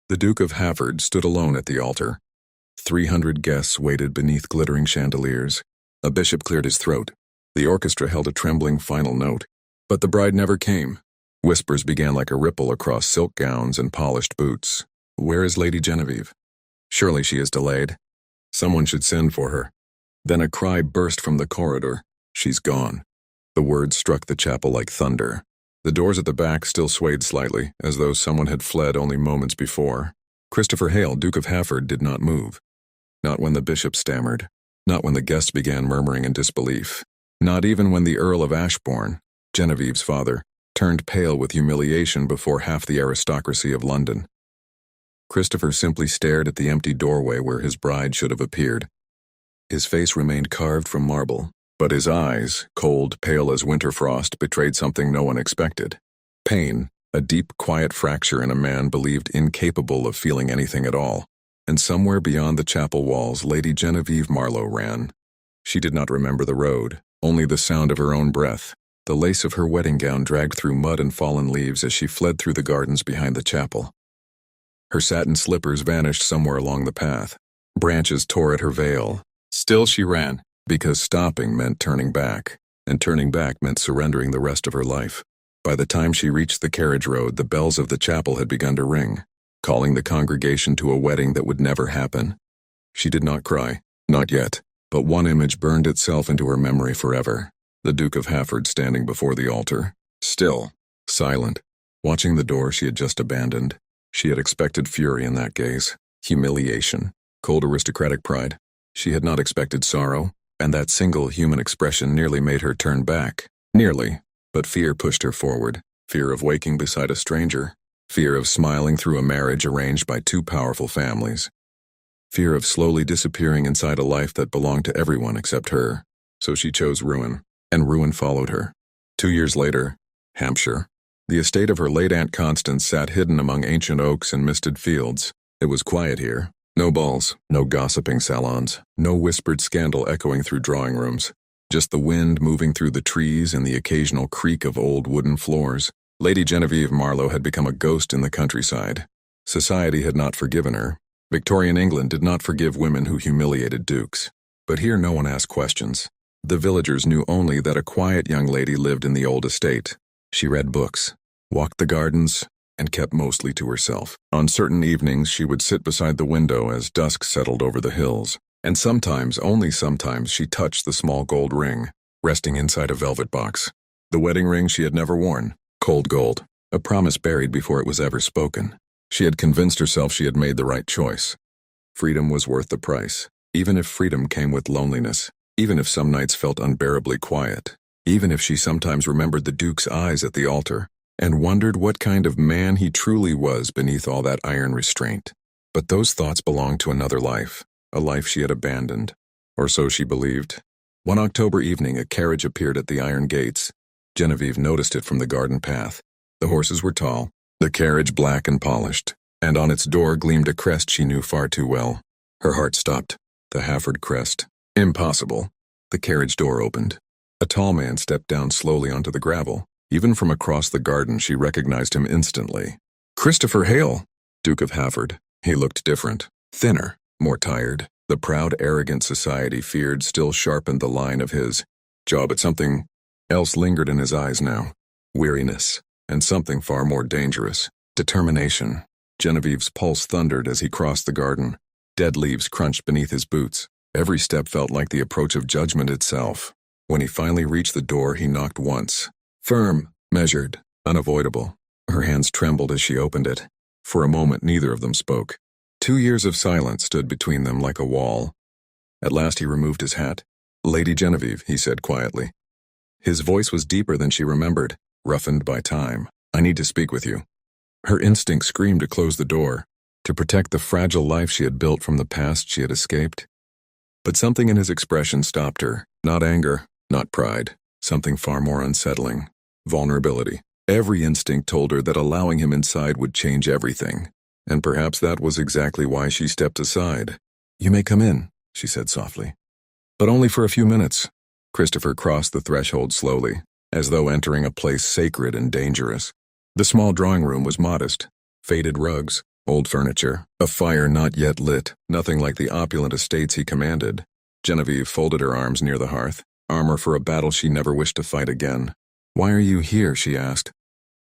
The Duke of Hafford stood alone at the altar. 300 guests waited beneath glittering chandeliers. A bishop cleared his throat. The orchestra held a trembling final note. But the bride never came. Whispers began like a ripple across silk gowns and polished boots. Where is Lady Genevieve? Surely she is delayed. Someone should send for her. Then a cry burst from the corridor. She's gone. The words struck the chapel like thunder. The doors at the back still swayed slightly, as though someone had fled only moments before. Christopher Hale, Duke of Hafford, did not move. Not when the bishop stammered. Not when the guests began murmuring in disbelief. Not even when the Earl of Ashbourne, Genevieve's father, turned pale with humiliation before half the aristocracy of London. Christopher simply stared at the empty doorway where his bride should have appeared. His face remained carved from marble, but his eyes, cold, pale as winter frost, betrayed something no one expected. Pain, a deep, quiet fracture in a man believed incapable of feeling anything at all. And somewhere beyond the chapel walls, Lady Genevieve Marlowe ran. She did not remember the road, only the sound of her own breath. The lace of her wedding gown dragged through mud and fallen leaves as she fled through the gardens behind the chapel. Her satin slippers vanished somewhere along the path. Branches tore at her veil. Still she ran, because stopping meant turning back, and turning back meant surrendering the rest of her life. By the time she reached the carriage road, the bells of the chapel had begun to ring, calling the congregation to a wedding that would never happen. She did not cry, not yet, but one image burned itself into her memory forever. The Duke of Hafford standing before the altar, still, silent, watching the door she had just abandoned. She had expected fury in that gaze, humiliation, cold aristocratic pride. She had not expected sorrow, and that single human expression nearly made her turn back. Nearly, but fear pushed her forward. Fear of waking beside a stranger. Fear of smiling through a marriage arranged by two powerful families. Fear of slowly disappearing inside a life that belonged to everyone except her. So she chose ruin, and ruin followed her. 2 years later, Hampshire. The estate of her late Aunt Constance sat hidden among ancient oaks and misted fields. It was quiet here. No balls, no gossiping salons, no whispered scandal echoing through drawing rooms. Just the wind moving through the trees and the occasional creak of old wooden floors. Lady Genevieve Marlowe had become a ghost in the countryside. Society had not forgiven her. Victorian England did not forgive women who humiliated dukes. But here no one asked questions. The villagers knew only that a quiet young lady lived in the old estate. She read books, walked the gardens, and kept mostly to herself. On certain evenings she would sit beside the window as dusk settled over the hills, and sometimes, only sometimes, she touched the small gold ring, resting inside a velvet box. The wedding ring she had never worn, cold gold, a promise buried before it was ever spoken. She had convinced herself she had made the right choice. Freedom was worth the price, even if freedom came with loneliness, even if some nights felt unbearably quiet, even if she sometimes remembered the Duke's eyes at the altar, and wondered what kind of man he truly was beneath all that iron restraint. But those thoughts belonged to another life, a life she had abandoned, or so she believed. One October evening a carriage appeared at the iron gates. Genevieve noticed it from the garden path. The horses were tall, the carriage black and polished, and on its door gleamed a crest she knew far too well. Her heart stopped. The Hafford crest. Impossible. The carriage door opened. A tall man stepped down slowly onto the gravel. Even from across the garden she recognized him instantly. Christopher Hale, Duke of Hafford. He looked different, thinner, more tired. The proud, arrogant society feared still sharpened the line of his jaw, but something else lingered in his eyes now. Weariness, and something far more dangerous. Determination. Genevieve's pulse thundered as he crossed the garden. Dead leaves crunched beneath his boots. Every step felt like the approach of judgment itself. When he finally reached the door, he knocked once. Firm, measured, unavoidable. Her hands trembled as she opened it. For a moment, neither of them spoke. 2 years of silence stood between them like a wall. At last he removed his hat. Lady Genevieve, he said quietly. His voice was deeper than she remembered, roughened by time. I need to speak with you. Her instinct screamed to close the door, to protect the fragile life she had built from the past she had escaped. But something in his expression stopped her. Not anger, not pride. Something far more unsettling. Vulnerability. Every instinct told her that allowing him inside would change everything. And perhaps that was exactly why she stepped aside. You may come in, she said softly. But only for a few minutes. Christopher crossed the threshold slowly, as though entering a place sacred and dangerous. The small drawing room was modest. Faded rugs, Old furniture, a fire not yet lit, nothing like the opulent estates he commanded. Genevieve folded her arms near the hearth, armor for a battle she never wished to fight again. "Why are you here?" she asked.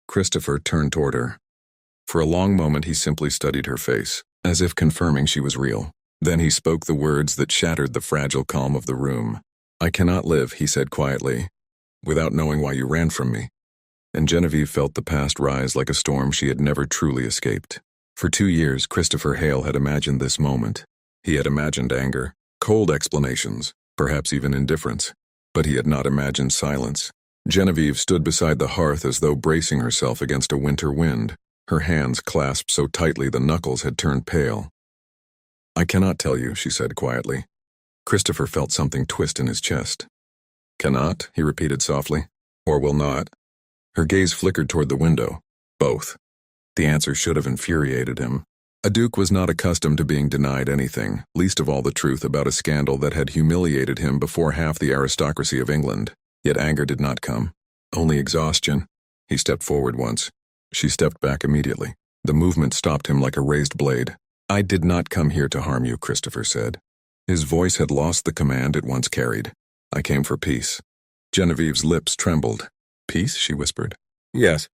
Christopher turned toward her. For a long moment he simply studied her face, as if confirming she was real. Then he spoke the words that shattered the fragile calm of the room. "I cannot live," he said quietly, "without knowing why you ran from me." And Genevieve felt the past rise like a storm she had never truly escaped. For 2 years, Christopher Hale had imagined this moment. He had imagined anger, cold explanations, perhaps even indifference. But he had not imagined silence. Genevieve stood beside the hearth as though bracing herself against a winter wind, her hands clasped so tightly the knuckles had turned pale. "I cannot tell you," she said quietly. Christopher felt something twist in his chest. "Cannot," he repeated softly, "or will not?" Her gaze flickered toward the window. Both. The answer should have infuriated him. A duke was not accustomed to being denied anything, least of all the truth about a scandal that had humiliated him before half the aristocracy of England. Yet anger did not come. Only exhaustion. He stepped forward once. She stepped back immediately. The movement stopped him like a raised blade. "I did not come here to harm you," Christopher said. His voice had lost the command it once carried. "I came for peace." Genevieve's lips trembled. "Peace?" she whispered. "Yes."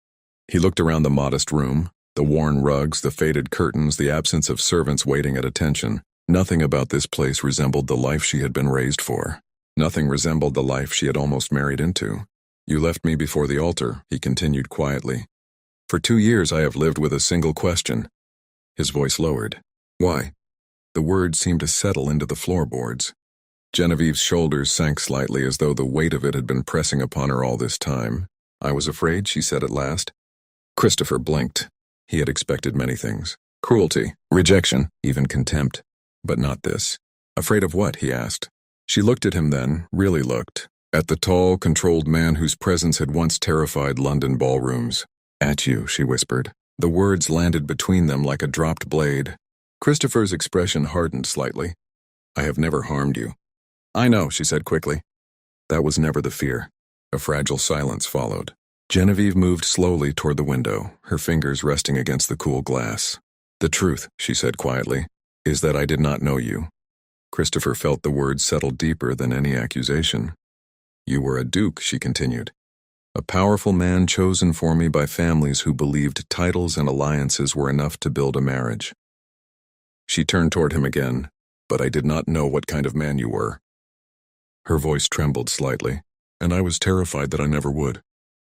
He looked around the modest room, the worn rugs, the faded curtains, the absence of servants waiting at attention. Nothing about this place resembled the life she had been raised for. Nothing resembled the life she had almost married into. "You left me before the altar," he continued quietly. "For 2 years I have lived with a single question." His voice lowered. "Why?" The words seemed to settle into the floorboards. Genevieve's shoulders sank slightly as though the weight of it had been pressing upon her all this time. "I was afraid," she said at last. Christopher blinked. He had expected many things. Cruelty, rejection, even contempt. But not this. "Afraid of what?" he asked. She looked at him then, really looked, at the tall, controlled man whose presence had once terrified London ballrooms. "At you," she whispered. The words landed between them like a dropped blade. Christopher's expression hardened slightly. "I have never harmed you." "I know," she said quickly. That was never the fear. A fragile silence followed. Genevieve moved slowly toward the window, her fingers resting against the cool glass. "The truth," she said quietly, "is that I did not know you." Christopher felt the words settle deeper than any accusation. "You were a duke," she continued. "A powerful man chosen for me by families who believed titles and alliances were enough to build a marriage." She turned toward him again. "But I did not know what kind of man you were." Her voice trembled slightly, and I was terrified that I never would.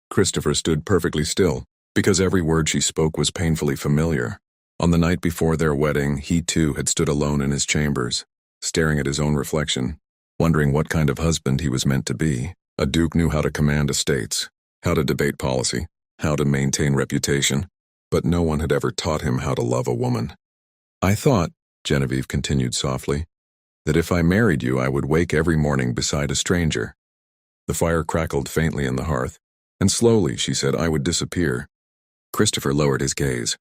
Christopher stood perfectly still, because every word she spoke was painfully familiar. On the night before their wedding, he too had stood alone in his chambers, staring at his own reflection, wondering what kind of husband he was meant to be. A duke knew how to command estates, how to debate policy, how to maintain reputation, but no one had ever taught him how to love a woman. "I thought," Genevieve continued softly, "that if I married you I would wake every morning beside a stranger." The fire crackled faintly in the hearth, and slowly, she said, I would disappear. Christopher lowered his gaze.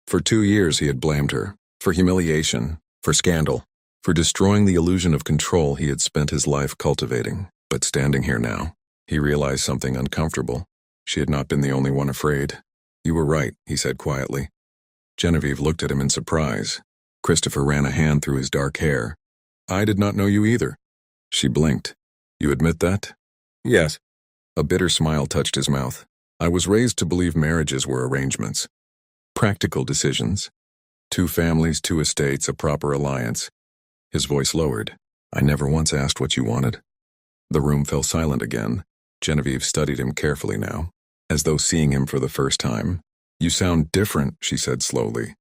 For 2 years he had blamed her, for humiliation, for scandal, for destroying the illusion of control he had spent his life cultivating. But standing here now, he realized something uncomfortable. She had not been the only one afraid. "You were right," he said quietly. Genevieve looked at him in surprise. Christopher ran a hand through his dark hair. "I did not know you either." She blinked. "You admit that?" "Yes." A bitter smile touched his mouth. "I was raised to believe marriages were arrangements. Practical decisions. 2 families, 2 estates, a proper alliance." His voice lowered. "I never once asked what you wanted." The room fell silent again. Genevieve studied him carefully now, as though seeing him for the first time. "You sound different," she said slowly.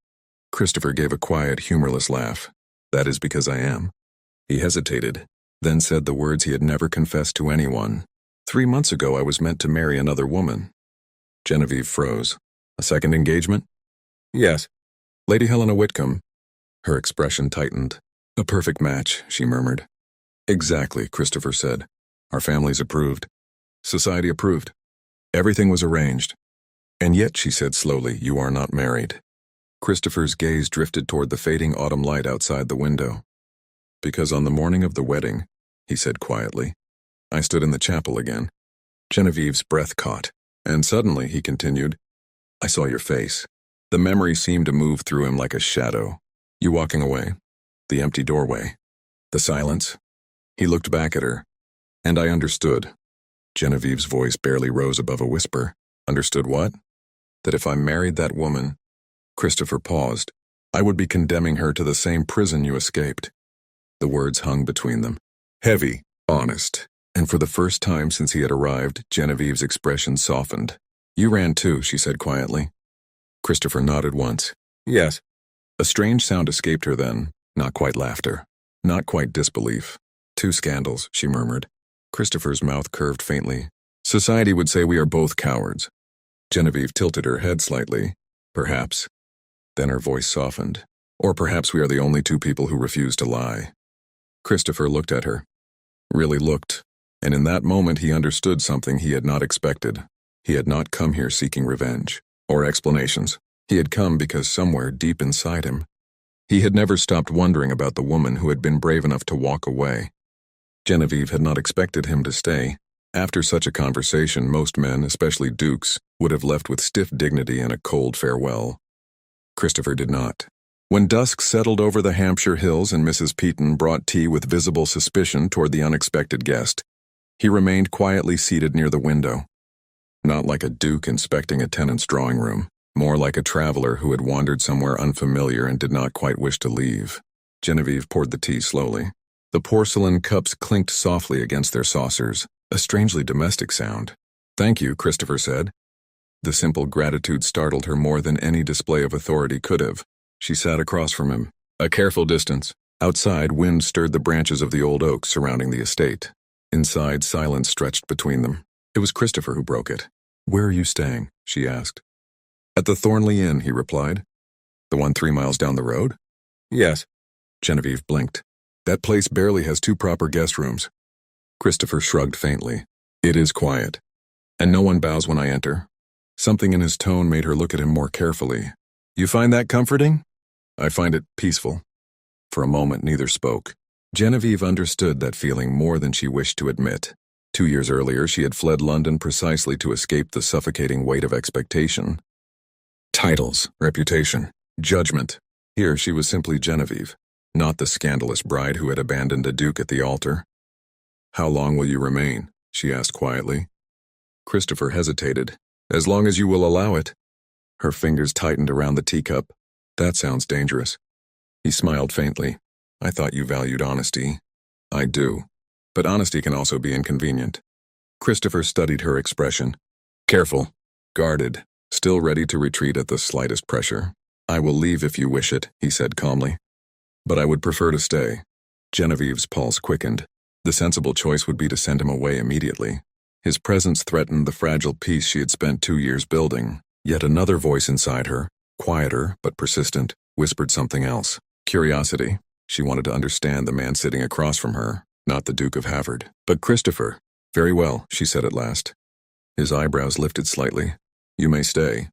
Christopher gave a quiet, humorless laugh. "That is because I am." He hesitated, then said the words he had never confessed to anyone. 3 months ago I was meant to marry another woman." Genevieve froze. "A second engagement?" "Yes. Lady Helena Whitcomb." Her expression tightened. "A perfect match," she murmured. "Exactly," Christopher said. "Our families approved. Society approved. Everything was arranged. And yet," she said slowly, "you are not married." Christopher's gaze drifted toward the fading autumn light outside the window. "Because on the morning of the wedding," he said quietly, "I stood in the chapel again." Genevieve's breath caught. "And suddenly," he continued, "I saw your face. The memory seemed to move through him like a shadow. You walking away? The empty doorway? The silence? He looked back at her, and I understood. Genevieve's voice barely rose above a whisper. Understood what? That if I married that woman, Christopher paused, I would be condemning her to the same prison you escaped. The words hung between them. Heavy, honest, and for the first time since he had arrived, Genevieve's expression softened. You ran too, she said quietly. Christopher nodded once. Yes. A strange sound escaped her then, not quite laughter, not quite disbelief. 2 scandals, she murmured. Christopher's mouth curved faintly. Society would say we are both cowards. Genevieve tilted her head slightly. Perhaps. Then her voice softened. Or perhaps we are the only 2 people who refuse to lie. Christopher looked at her. Really looked. And in that moment he understood something he had not expected. He had not come here seeking revenge or explanations. He had come because somewhere deep inside him, he had never stopped wondering about the woman who had been brave enough to walk away. Genevieve had not expected him to stay. After such a conversation, most men, especially dukes, would have left with stiff dignity and a cold farewell. Christopher did not. When dusk settled over the Hampshire hills and Mrs. Peaton brought tea with visible suspicion toward the unexpected guest, he remained quietly seated near the window. Not like a duke inspecting a tenant's drawing room, more like a traveler who had wandered somewhere unfamiliar and did not quite wish to leave. Genevieve poured the tea slowly. The porcelain cups clinked softly against their saucers, a strangely domestic sound. Thank you, Christopher said. The simple gratitude startled her more than any display of authority could have. She sat across from him, a careful distance. Outside, wind stirred the branches of the old oaks surrounding the estate. Inside, silence stretched between them. It was Christopher who broke it. Where are you staying? She asked. At the Thornley Inn, he replied. The one 3 miles down the road? Yes. Genevieve blinked. That place barely has 2 proper guest rooms. Christopher shrugged faintly. It is quiet. And no one bows when I enter. Something in his tone made her look at him more carefully. You find that comforting? I find it peaceful. For a moment, neither spoke. Genevieve understood that feeling more than she wished to admit. 2 years earlier, she had fled London precisely to escape the suffocating weight of expectation. Titles, reputation, judgment. Here she was simply Genevieve, not the scandalous bride who had abandoned a duke at the altar. How long will you remain? She asked quietly. Christopher hesitated. As long as you will allow it. Her fingers tightened around the teacup. That sounds dangerous. He smiled faintly. I thought you valued honesty. I do. But honesty can also be inconvenient. Christopher studied her expression. Careful, guarded, still ready to retreat at the slightest pressure. I will leave if you wish it, he said calmly. But I would prefer to stay. Genevieve's pulse quickened. The sensible choice would be to send him away immediately. His presence threatened the fragile peace she had spent 2 years building. Yet another voice inside her, quieter but persistent, whispered something else. Curiosity. She wanted to understand the man sitting across from her, not the Duke of Havard, but Christopher. Very well, she said at last. His eyebrows lifted slightly. You may stay.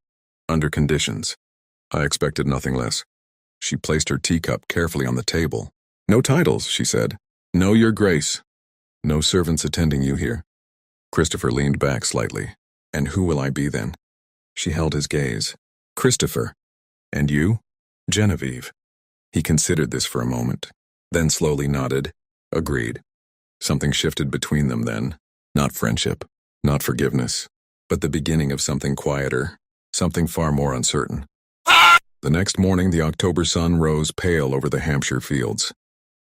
Under conditions. I expected nothing less. She placed her teacup carefully on the table. No titles, she said. No, your grace. No servants attending you here. Christopher leaned back slightly. And who will I be then? She held his gaze. Christopher. And you? Genevieve. He considered this for a moment, then slowly nodded. Agreed. Something shifted between them then. Not friendship, not forgiveness, but the beginning of something quieter, something far more uncertain. The next morning, the October sun rose pale over the Hampshire fields.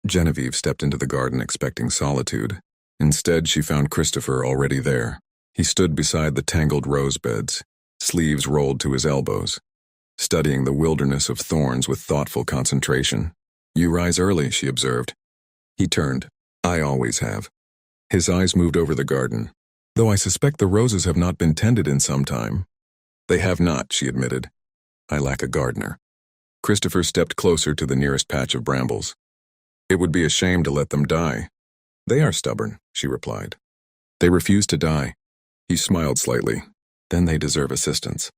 Genevieve stepped into the garden expecting solitude. Instead, she found Christopher already there. He stood beside the tangled rose beds, sleeves rolled to his elbows, studying the wilderness of thorns with thoughtful concentration. You rise early, she observed. He turned. I always have. His eyes moved over the garden. Though I suspect the roses have not been tended in some time. They have not, she admitted. I lack a gardener. Christopher stepped closer to the nearest patch of brambles. It would be a shame to let them die. They are stubborn, she replied. They refuse to die. He smiled slightly. Then they deserve assistance.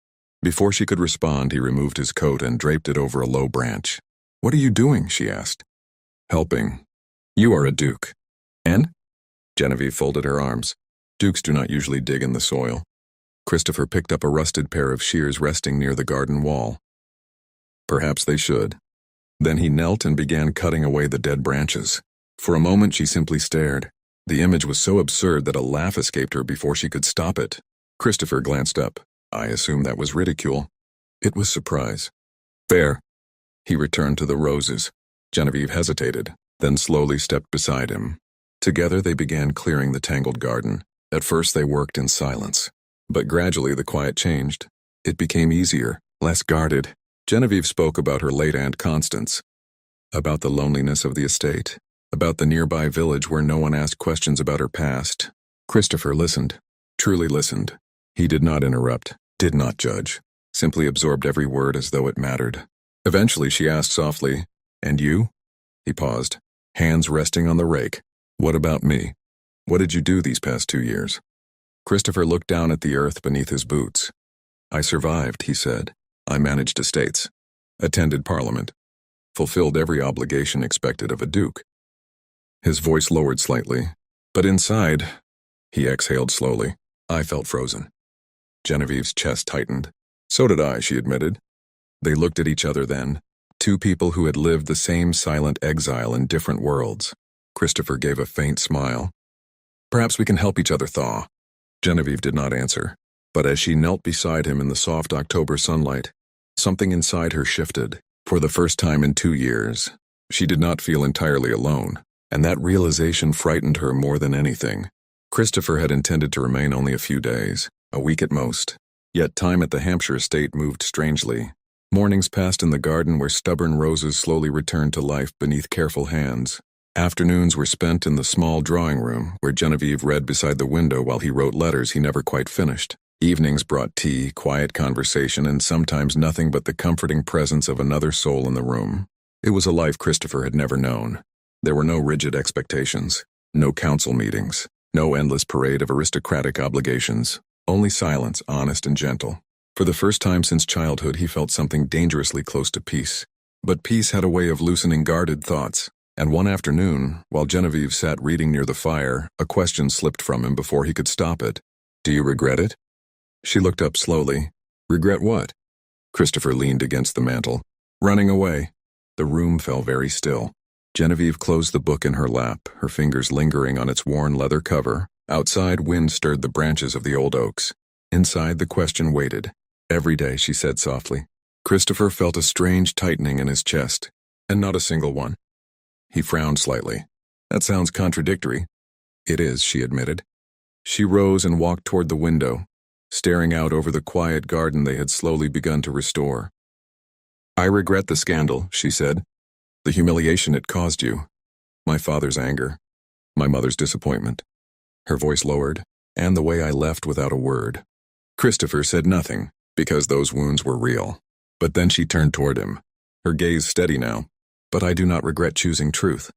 Before she could respond, he removed his coat and draped it over a low branch. What are you doing? She asked. Helping. You are a duke. And? Genevieve folded her arms. Dukes do not usually dig in the soil. Christopher picked up a rusted pair of shears resting near the garden wall. Perhaps they should. Then he knelt and began cutting away the dead branches. For a moment she simply stared. The image was so absurd that a laugh escaped her before she could stop it. Christopher glanced up. I assume that was ridicule. It was surprise. There. He returned to the roses. Genevieve hesitated, then slowly stepped beside him. Together they began clearing the tangled garden. At first they worked in silence. But gradually the quiet changed. It became easier, less guarded. Genevieve spoke about her late Aunt Constance, about the loneliness of the estate, about the nearby village where no one asked questions about her past. Christopher listened, truly listened. He did not interrupt, did not judge, simply absorbed every word as though it mattered. Eventually she asked softly, "And you?" He paused, hands resting on the rake. "What about me? What did you do these past 2 years?" Christopher looked down at the earth beneath his boots. "I survived," he said. "I managed estates, attended Parliament, fulfilled every obligation expected of a duke." His voice lowered slightly, but inside, he exhaled slowly. I felt frozen. Genevieve's chest tightened. "So did I," she admitted. They looked at each other then, two people who had lived the same silent exile in different worlds. Christopher gave a faint smile. "Perhaps we can help each other thaw." Genevieve did not answer, but as she knelt beside him in the soft October sunlight, something inside her shifted. For the first time in 2 years, she did not feel entirely alone, and that realization frightened her more than anything. Christopher had intended to remain only a few days, a week at most. Yet time at the Hampshire estate moved strangely. Mornings passed in the garden where stubborn roses slowly returned to life beneath careful hands. Afternoons were spent in the small drawing room where Genevieve read beside the window while he wrote letters he never quite finished. Evenings brought tea, quiet conversation, and sometimes nothing but the comforting presence of another soul in the room. It was a life Christopher had never known. There were no rigid expectations, no council meetings, no endless parade of aristocratic obligations, only silence, honest and gentle. For the first time since childhood, he felt something dangerously close to peace. But peace had a way of loosening guarded thoughts, and one afternoon, while Genevieve sat reading near the fire, a question slipped from him before he could stop it. "Do you regret it?" She looked up slowly. "Regret what?" Christopher leaned against the mantel. "Running away." The room fell very still. Genevieve closed the book in her lap, her fingers lingering on its worn leather cover. Outside, wind stirred the branches of the old oaks. Inside, the question waited. "Every day," she said softly. Christopher felt a strange tightening in his chest, and not a single one. He frowned slightly. "That sounds contradictory." "It is," she admitted. She rose and walked toward the window, staring out over the quiet garden they had slowly begun to restore. "I regret the scandal," she said. "The humiliation it caused you. My father's anger. My mother's disappointment." Her voice lowered, "And the way I left without a word." Christopher said nothing, because those wounds were real. But then she turned toward him, her gaze steady now. "But I do not regret choosing truth."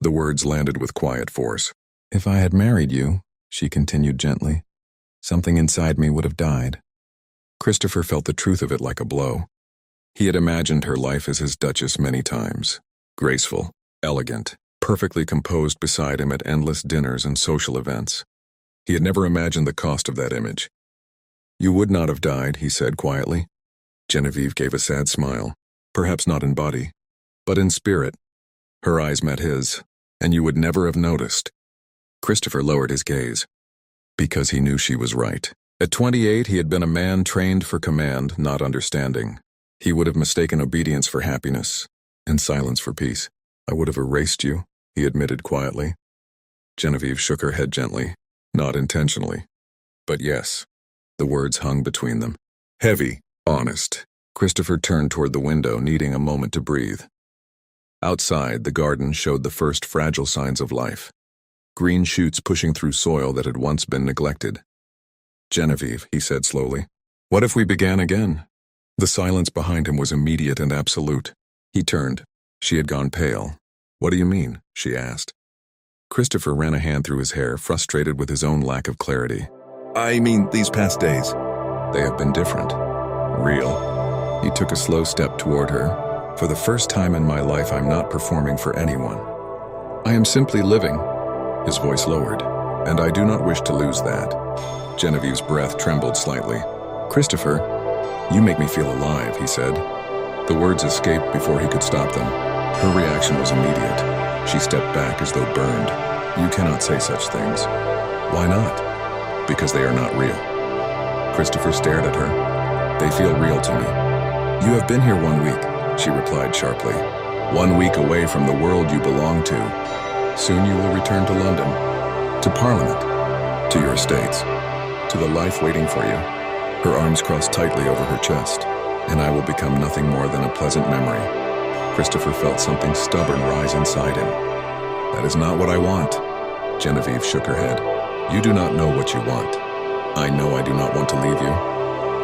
The words landed with quiet force. "If I had married you," she continued gently, "something inside me would have died." Christopher felt the truth of it like a blow. He had imagined her life as his duchess many times. Graceful, elegant, perfectly composed beside him at endless dinners and social events. He had never imagined the cost of that image. "You would not have died," he said quietly. Genevieve gave a sad smile. "Perhaps not in body, but in spirit." Her eyes met his, "And you would never have noticed." Christopher lowered his gaze, because he knew she was right. At 28, he had been a man trained for command, not understanding. He would have mistaken obedience for happiness, and silence for peace. "I would have erased you," he admitted quietly. Genevieve shook her head gently, not intentionally. But yes, the words hung between them. Heavy, honest. Christopher turned toward the window, needing a moment to breathe. Outside, the garden showed the first fragile signs of life. Green shoots pushing through soil that had once been neglected. "Genevieve," he said slowly, "what if we began again?" The silence behind him was immediate and absolute. He turned. She had gone pale. "What do you mean?" she asked. Christopher ran a hand through his hair, frustrated with his own lack of clarity. "I mean, these past days. They have been different. Real." He took a slow step toward her. "For the first time in my life, I'm not performing for anyone. I am simply living." His voice lowered. "And I do not wish to lose that." Genevieve's breath trembled slightly. "Christopher, you make me feel alive," he said. The words escaped before he could stop them. Her reaction was immediate. She stepped back as though burned. You cannot say such things. Why not? Because they are not real. Christopher stared at her. They feel real to me. You have been here 1 week, she replied sharply. 1 week away from the world you belong to. Soon you will return to London, to Parliament, to your estates, to the life waiting for you. Her arms crossed tightly over her chest, and I will become nothing more than a pleasant memory. Christopher felt something stubborn rise inside him. That is not what I want. Genevieve shook her head. You do not know what you want. I know I do not want to leave you.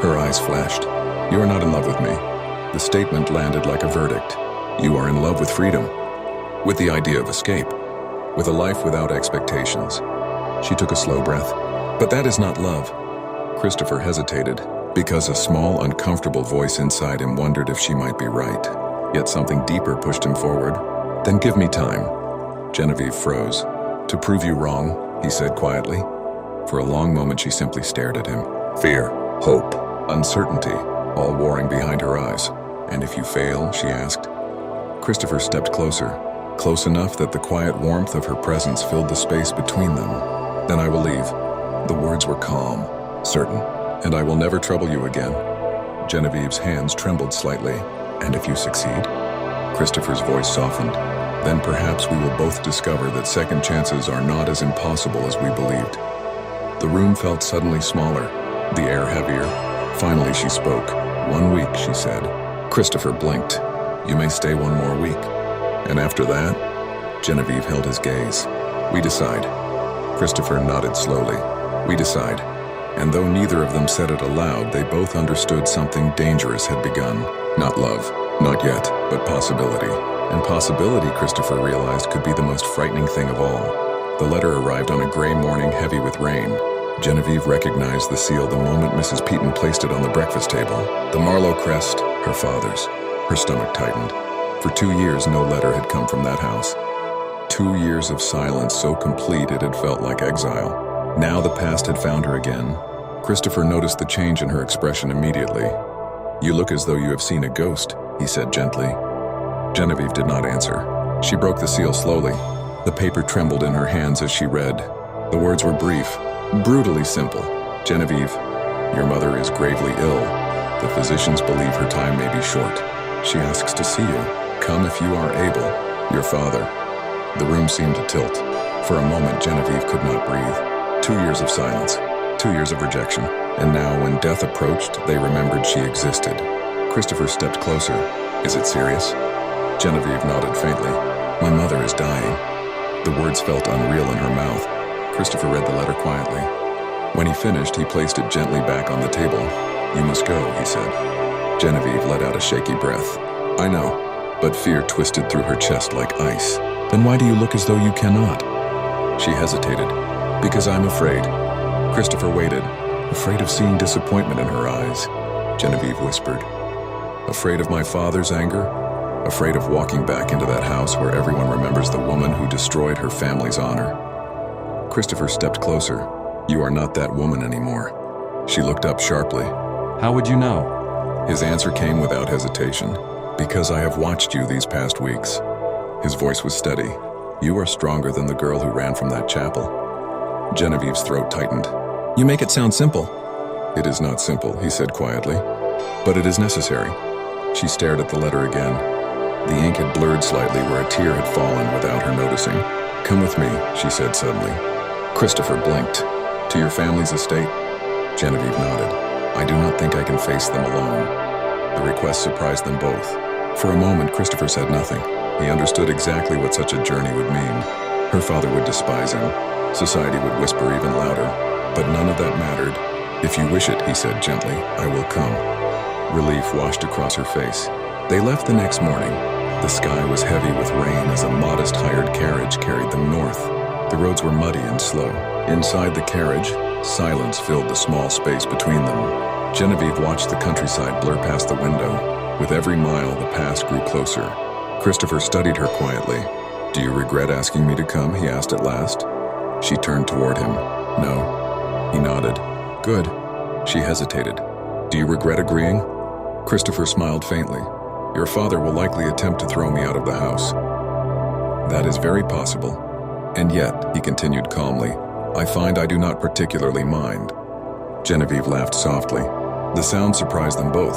Her eyes flashed. You are not in love with me. The statement landed like a verdict. You are in love with freedom, with the idea of escape, with a life without expectations. She took a slow breath. But that is not love. Christopher hesitated, because a small, uncomfortable voice inside him wondered if she might be right. Yet something deeper pushed him forward. Then give me time. Genevieve froze. To prove you wrong, he said quietly. For a long moment she simply stared at him. Fear, hope, uncertainty, all warring behind her eyes. And if you fail, she asked. Christopher stepped closer, close enough that the quiet warmth of her presence filled the space between them. Then I will leave. The words were calm, certain. And I will never trouble you again. Genevieve's hands trembled slightly. And if you succeed? Christopher's voice softened. Then perhaps we will both discover that second chances are not as impossible as we believed. The room felt suddenly smaller, the air heavier. Finally she spoke. 1 week, she said. Christopher blinked. You may stay 1 more week. And after that? Genevieve held his gaze. We decide. Christopher nodded slowly. We decide. And though neither of them said it aloud, they both understood something dangerous had begun. Not love, not yet, but possibility. And possibility, Christopher realized, could be the most frightening thing of all. The letter arrived on a gray morning heavy with rain. Genevieve recognized the seal the moment Mrs. Peaton placed it on the breakfast table. The Marlowe crest, her father's. Her stomach tightened. For 2 years, no letter had come from that house. 2 years of silence so complete it had felt like exile. Now the past had found her again. Christopher noticed the change in her expression immediately. You look as though you have seen a ghost, he said gently. Genevieve did not answer. She broke the seal slowly. The paper trembled in her hands as she read. The words were brief, brutally simple. Genevieve, your mother is gravely ill. The physicians believe her time may be short. She asks to see you. Come if you are able. Your father. The room seemed to tilt. For a moment, Genevieve could not breathe. 2 years of silence. 2 years of rejection. And now, when death approached, they remembered she existed. Christopher stepped closer. Is it serious? Genevieve nodded faintly. My mother is dying. The words felt unreal in her mouth. Christopher read the letter quietly. When he finished, he placed it gently back on the table. You must go, he said. Genevieve let out a shaky breath. I know, but fear twisted through her chest like ice. Then why do you look as though you cannot? She hesitated. Because I'm afraid. Christopher waited, afraid of seeing disappointment in her eyes. Genevieve whispered. Afraid of my father's anger? Afraid of walking back into that house where everyone remembers the woman who destroyed her family's honor. Christopher stepped closer. You are not that woman anymore. She looked up sharply. How would you know? His answer came without hesitation. Because I have watched you these past weeks. His voice was steady. You are stronger than the girl who ran from that chapel. Genevieve's throat tightened. You make it sound simple. It is not simple, he said quietly. But it is necessary. She stared at the letter again. The ink had blurred slightly where a tear had fallen without her noticing. Come with me, she said suddenly. Christopher blinked. To your family's estate? Genevieve nodded. I do not think I can face them alone. The request surprised them both. For a moment, Christopher said nothing. He understood exactly what such a journey would mean. Her father would despise him. Society would whisper even louder. But none of that mattered. If you wish it, he said gently, I will come. Relief washed across her face. They left the next morning. The sky was heavy with rain as a modest hired carriage carried them north. The roads were muddy and slow. Inside the carriage, silence filled the small space between them. Genevieve watched the countryside blur past the window. With every mile, the past grew closer. Christopher studied her quietly. Do you regret asking me to come? He asked at last. She turned toward him. No. He nodded. Good. She hesitated. Do you regret agreeing? Christopher smiled faintly. Your father will likely attempt to throw me out of the house. That is very possible. And yet, he continued calmly, I find I do not particularly mind. Genevieve laughed softly. The sound surprised them both.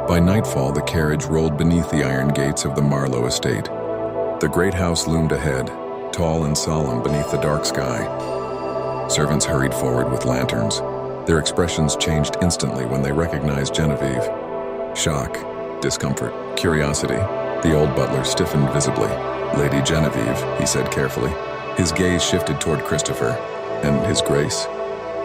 By nightfall, the carriage rolled beneath the iron gates of the Marlowe estate. The great house loomed ahead, tall and solemn beneath the dark sky. Servants hurried forward with lanterns. Their expressions changed instantly when they recognized Genevieve. Shock, discomfort, curiosity. The old butler stiffened visibly. Lady Genevieve, he said carefully. His gaze shifted toward Christopher, and his grace.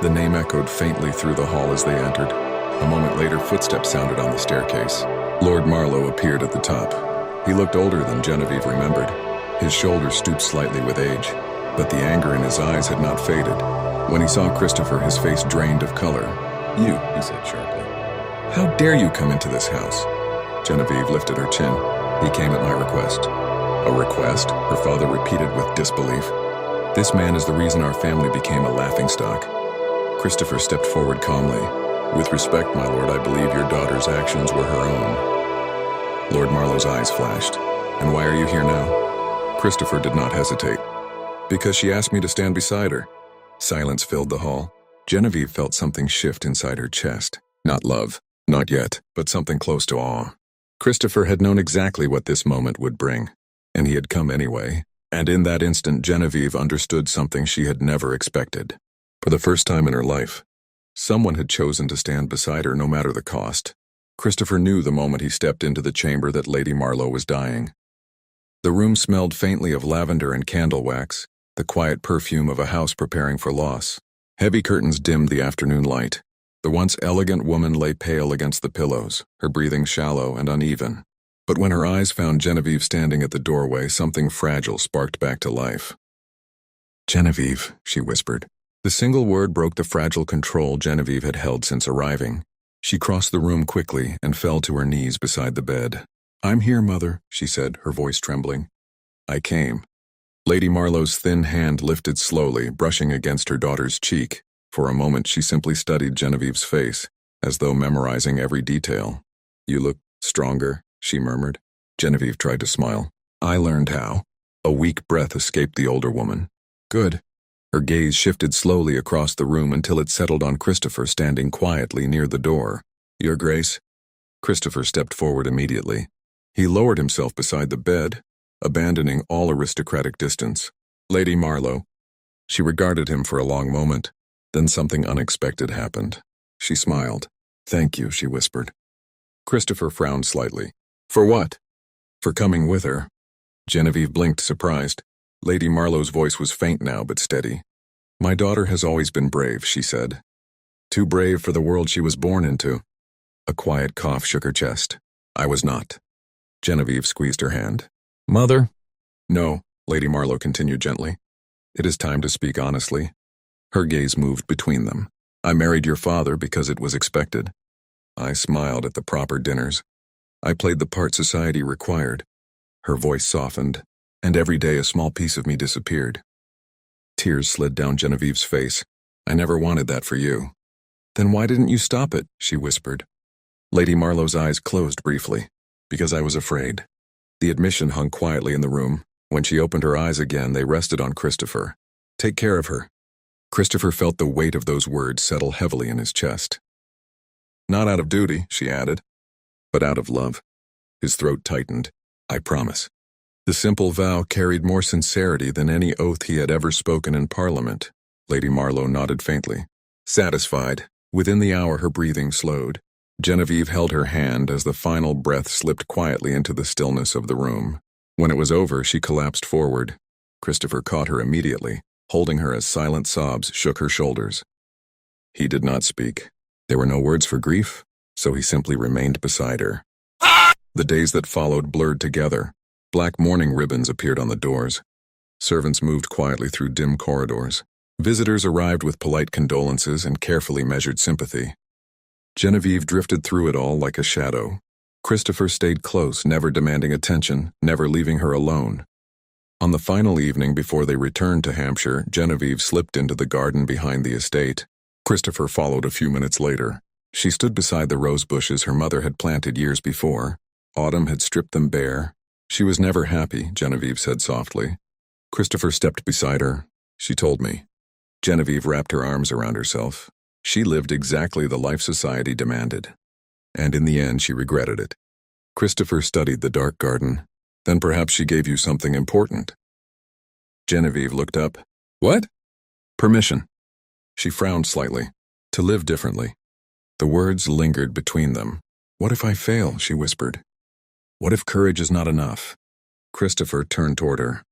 The name echoed faintly through the hall as they entered. A moment later, footsteps sounded on the staircase. Lord Marlowe appeared at the top. He looked older than Genevieve remembered. His shoulders stooped slightly with age, but the anger in his eyes had not faded. When he saw Christopher, his face drained of color. You, he said sharply. How dare you come into this house? Genevieve lifted her chin. He came at my request. A request? Her father repeated with disbelief. This man is the reason our family became a laughingstock. Christopher stepped forward calmly. With respect, my lord, I believe your daughter's actions were her own. Lord Marlowe's eyes flashed. And why are you here now? Christopher did not hesitate. Because she asked me to stand beside her. Silence filled the hall. Genevieve felt something shift inside her chest. Not love, not yet, but something close to awe. Christopher had known exactly what this moment would bring, and he had come anyway. And in that instant, Genevieve understood something she had never expected. For the first time in her life, someone had chosen to stand beside her no matter the cost. Christopher knew the moment he stepped into the chamber that Lady Marlowe was dying. The room smelled faintly of lavender and candle wax, the quiet perfume of a house preparing for loss. Heavy curtains dimmed the afternoon light. The once elegant woman lay pale against the pillows, her breathing shallow and uneven. But when her eyes found Genevieve standing at the doorway, something fragile sparked back to life. Genevieve, she whispered. The single word broke the fragile control Genevieve had held since arriving. She crossed the room quickly and fell to her knees beside the bed. I'm here, mother, she said, her voice trembling. I came. Lady Marlowe's thin hand lifted slowly, brushing against her daughter's cheek. For a moment, she simply studied Genevieve's face, as though memorizing every detail. You look stronger, she murmured. Genevieve tried to smile. I learned how. A weak breath escaped the older woman. Good. Her gaze shifted slowly across the room until it settled on Christopher standing quietly near the door. Your Grace? Christopher stepped forward immediately. He lowered himself beside the bed, abandoning all aristocratic distance. Lady Marlowe. She regarded him for a long moment. Then something unexpected happened. She smiled. Thank you, she whispered. Christopher frowned slightly. For what? For coming with her. Genevieve blinked, surprised. Lady Marlowe's voice was faint now but steady. My daughter has always been brave, she said. Too brave for the world she was born into. A quiet cough shook her chest. I was not. Genevieve squeezed her hand. Mother? No, Lady Marlowe continued gently. It is time to speak honestly. Her gaze moved between them. I married your father because it was expected. I smiled at the proper dinners. I played the part society required. Her voice softened, and every day a small piece of me disappeared. Tears slid down Genevieve's face. I never wanted that for you. Then why didn't you stop it? She whispered. Lady Marlowe's eyes closed briefly. Because I was afraid. The admission hung quietly in the room. When she opened her eyes again, they rested on Christopher. Take care of her. Christopher felt the weight of those words settle heavily in his chest. Not out of duty, she added, but out of love. His throat tightened. I promise. The simple vow carried more sincerity than any oath he had ever spoken in Parliament. Lady Marlowe nodded faintly. Satisfied, within the hour her breathing slowed. Genevieve held her hand as the final breath slipped quietly into the stillness of the room. When it was over, she collapsed forward. Christopher caught her immediately, holding her as silent sobs shook her shoulders. He did not speak. There were no words for grief, so he simply remained beside her. The days that followed blurred together. Black mourning ribbons appeared on the doors. Servants moved quietly through dim corridors. Visitors arrived with polite condolences and carefully measured sympathy. Genevieve drifted through it all like a shadow. Christopher stayed close, never demanding attention, never leaving her alone. On the final evening before they returned to Hampshire, Genevieve slipped into the garden behind the estate. Christopher followed a few minutes later. She stood beside the rose bushes her mother had planted years before. Autumn had stripped them bare. She was never happy, Genevieve said softly. Christopher stepped beside her. She told me. Genevieve wrapped her arms around herself. She lived exactly the life society demanded. And in the end, she regretted it. Christopher studied the dark garden. Then perhaps she gave you something important. Genevieve looked up. What? Permission. She frowned slightly. To live differently. The words lingered between them. What if I fail? She whispered. What if courage is not enough? Christopher turned toward her.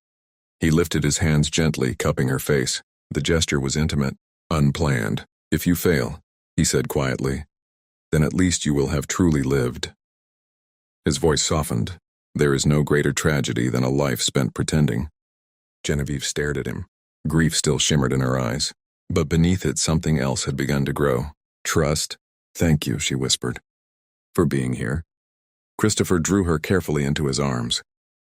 He lifted his hands gently, cupping her face. The gesture was intimate, unplanned. If you fail, he said quietly, then at least you will have truly lived. His voice softened. There is no greater tragedy than a life spent pretending. Genevieve stared at him. Grief still shimmered in her eyes, but beneath it something else had begun to grow. Trust. Thank you, she whispered, for being here. Christopher drew her carefully into his arms.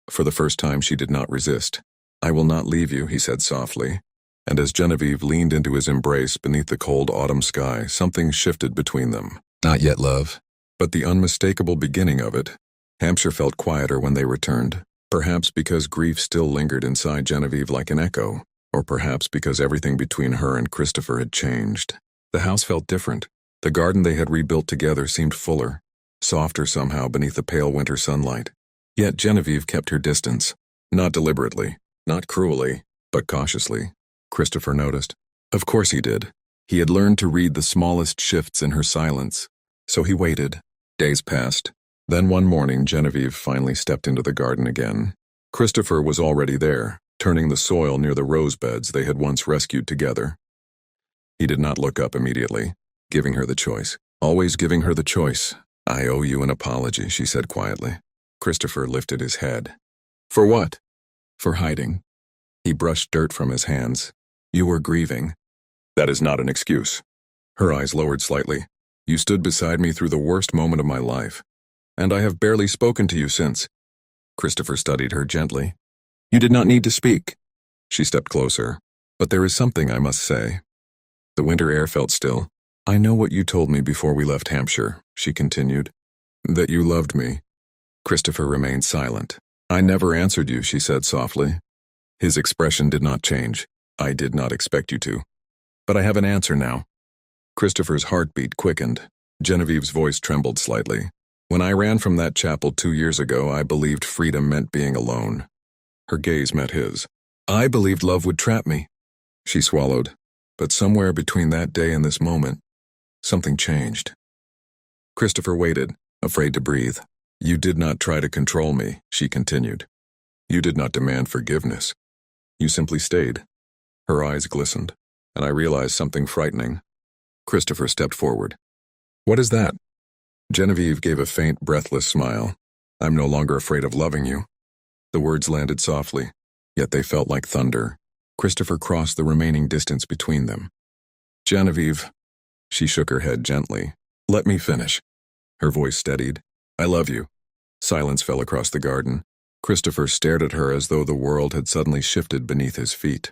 For the first time she did not resist. I will not leave you, he said softly. And as Genevieve leaned into his embrace beneath the cold autumn sky, something shifted between them. Not yet, love, but the unmistakable beginning of it. Hampshire felt quieter when they returned, perhaps because grief still lingered inside Genevieve like an echo, or perhaps because everything between her and Christopher had changed. The house felt different. The garden they had rebuilt together seemed fuller, softer somehow beneath the pale winter sunlight. Yet Genevieve kept her distance, not deliberately, not cruelly, but cautiously. Christopher noticed. Of course he did. He had learned to read the smallest shifts in her silence. So he waited. Days passed. Then one morning, Genevieve finally stepped into the garden again. Christopher was already there, turning the soil near the rose beds they had once rescued together. He did not look up immediately, giving her the choice. Always giving her the choice. I owe you an apology, she said quietly. Christopher lifted his head. For what? For hiding. He brushed dirt from his hands. You were grieving. That is not an excuse. Her eyes lowered slightly. You stood beside me through the worst moment of my life, and I have barely spoken to you since. Christopher studied her gently. You did not need to speak. She stepped closer. But there is something I must say. The winter air felt still. I know what you told me before we left Hampshire, she continued. That you loved me. Christopher remained silent. I never answered you, she said softly. His expression did not change. I did not expect you to. But I have an answer now. Christopher's heartbeat quickened. Genevieve's voice trembled slightly. When I ran from that chapel 2 years ago, I believed freedom meant being alone. Her gaze met his. I believed love would trap me. She swallowed. But somewhere between that day and this moment, something changed. Christopher waited, afraid to breathe. You did not try to control me, she continued. You did not demand forgiveness. You simply stayed. Her eyes glistened, and I realized something frightening. Christopher stepped forward. What is that? Genevieve gave a faint, breathless smile. I'm no longer afraid of loving you. The words landed softly, yet they felt like thunder. Christopher crossed the remaining distance between them. Genevieve. She shook her head gently. Let me finish. Her voice steadied. I love you. Silence fell across the garden. Christopher stared at her as though the world had suddenly shifted beneath his feet.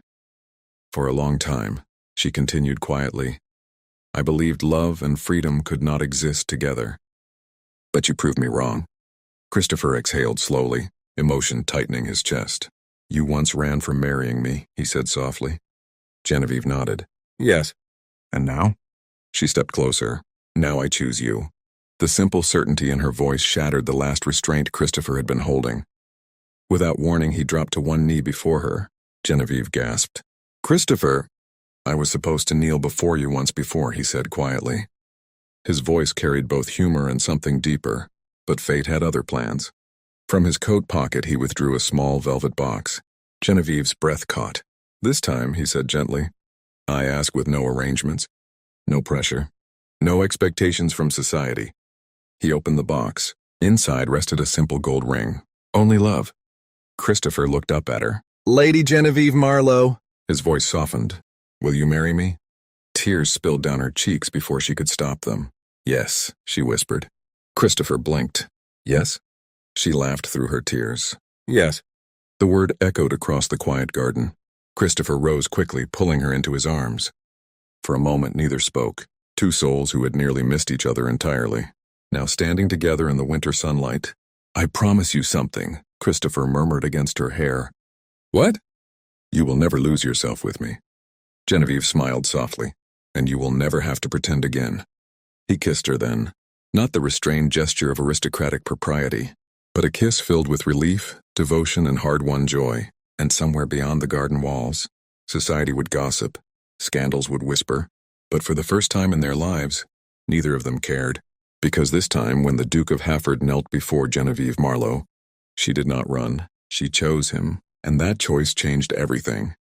For a long time, she continued quietly, I believed love and freedom could not exist together. But you proved me wrong. Christopher exhaled slowly, emotion tightening his chest. You once ran from marrying me, he said softly. Genevieve nodded. Yes. And now? She stepped closer. Now I choose you. The simple certainty in her voice shattered the last restraint Christopher had been holding. Without warning, he dropped to one knee before her. Genevieve gasped. Christopher! I was supposed to kneel before you once before, he said quietly. His voice carried both humor and something deeper, but fate had other plans. From his coat pocket he withdrew a small velvet box. Genevieve's breath caught. This time, he said gently, I ask with no arrangements, no pressure, no expectations from society. He opened the box. Inside rested a simple gold ring. Only love. Christopher looked up at her. Lady Genevieve Marlowe. His voice softened. Will you marry me? Tears spilled down her cheeks before she could stop them. Yes, she whispered. Christopher blinked. Yes? She laughed through her tears. Yes. The word echoed across the quiet garden. Christopher rose quickly, pulling her into his arms. For a moment neither spoke, two souls who had nearly missed each other entirely. Now standing together in the winter sunlight, I promise you something, Christopher murmured against her hair. What? You will never lose yourself with me. Genevieve smiled softly, and you will never have to pretend again. He kissed her then, not the restrained gesture of aristocratic propriety, but a kiss filled with relief, devotion, and hard-won joy. And somewhere beyond the garden walls, society would gossip, scandals would whisper, but for the first time in their lives, neither of them cared. Because this time, when the Duke of Hafford knelt before Genevieve Marlowe, she did not run, she chose him, and that choice changed everything.